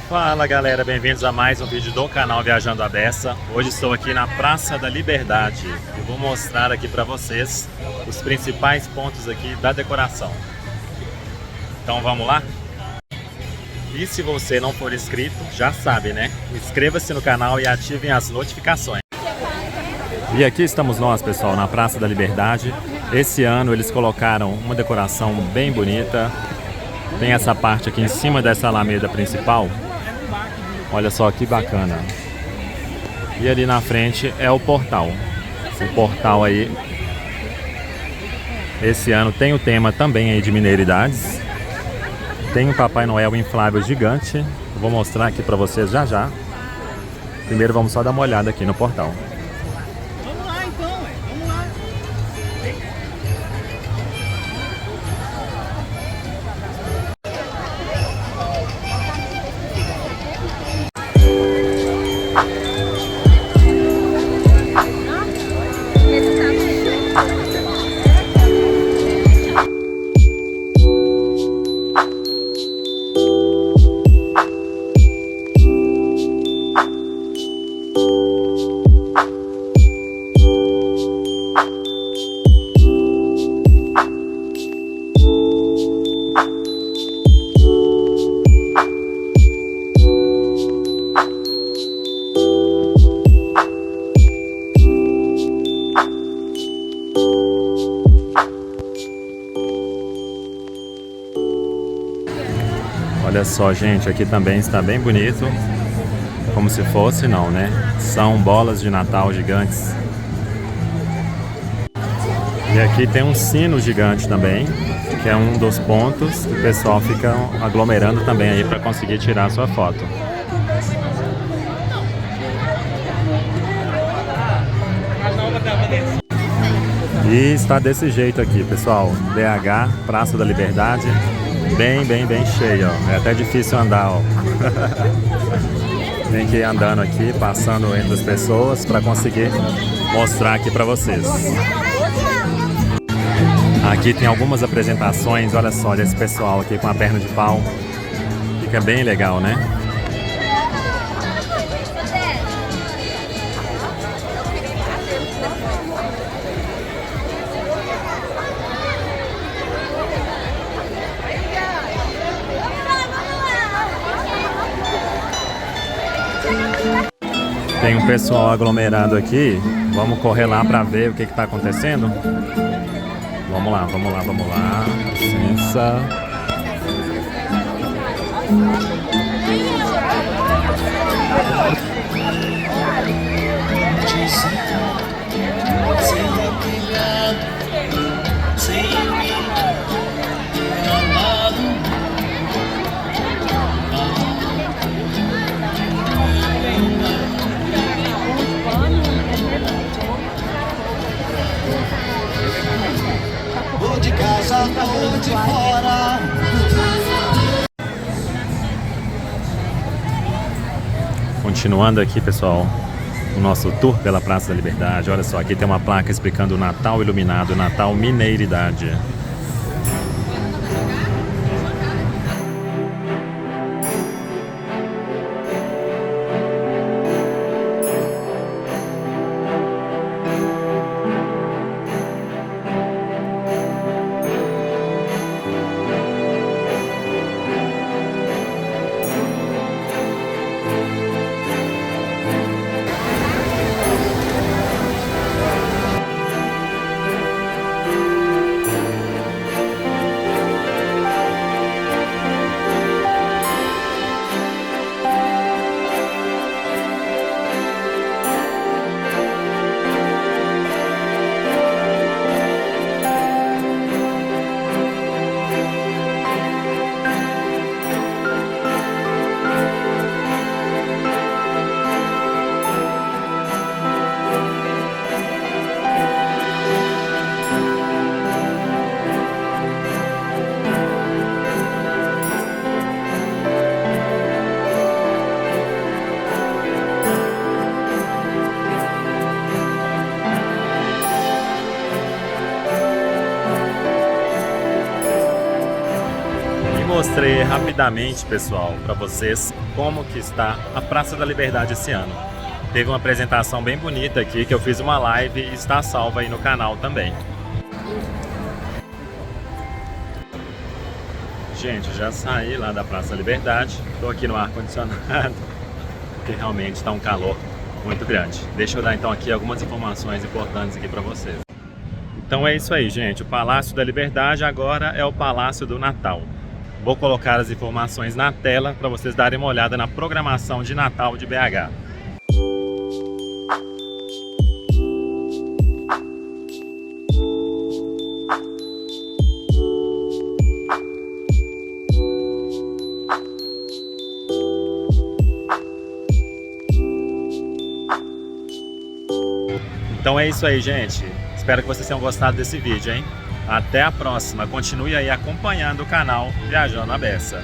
Fala galera, bem-vindos a mais um vídeo do canal Viajando à Beça. Hoje estou aqui na Praça da Liberdade e vou mostrar aqui para vocês os principais pontos aqui da decoração. Então vamos lá? E se você não for inscrito, já sabe, né? Inscreva-se no canal e ativem as notificações. E aqui estamos nós, pessoal, na Praça da Liberdade. Esse ano eles colocaram uma decoração bem bonita. Tem essa parte aqui em cima dessa alameda principal. Olha só que bacana. E ali na frente é o portal. Esse portal aí, esse ano tem o tema também aí de mineiridades. Tem um Papai Noel inflável gigante. Eu vou mostrar aqui para vocês já já. Primeiro vamos só dar uma olhada aqui no portal. Vamos lá então, vamos lá. Olha só, gente, aqui também está bem bonito. Como se fosse, não, né? São bolas de Natal gigantes. E aqui tem um sino gigante também, que é um dos pontos que o pessoal fica aglomerando também aí para conseguir tirar a sua foto. E está desse jeito aqui, pessoal. BH, Praça da Liberdade. Bem cheio, ó. É até difícil andar, ó. Tem que ir andando aqui, passando entre as pessoas para conseguir mostrar aqui para vocês. Aqui tem algumas apresentações, olha só, desse pessoal aqui com a perna de pau. Fica bem legal, né? Tem um pessoal aglomerado aqui. Vamos correr lá para ver o que está acontecendo. Vamos lá. Licença. De casa ou de fora. Continuando aqui, pessoal, o nosso tour pela Praça da Liberdade. Olha só, aqui tem uma placa explicando o Natal iluminado, Natal Mineiridade. mostrei rapidamente, pessoal, para vocês como que está a Praça da Liberdade esse ano. Teve uma apresentação bem bonita aqui, que eu fiz uma live e está salva aí no canal também. Gente, já saí lá da Praça da Liberdade, estou aqui no ar-condicionado, porque realmente está um calor muito grande. Deixa eu dar então aqui algumas informações importantes aqui para vocês. Então é isso aí, gente. O Palácio da Liberdade agora é o Palácio do Natal. Vou colocar as informações na tela para vocês darem uma olhada na programação de Natal de BH. Então é isso aí, gente. Espero que vocês tenham gostado desse vídeo, hein? Até a próxima. Continue aí acompanhando o canal Viajando à Beça.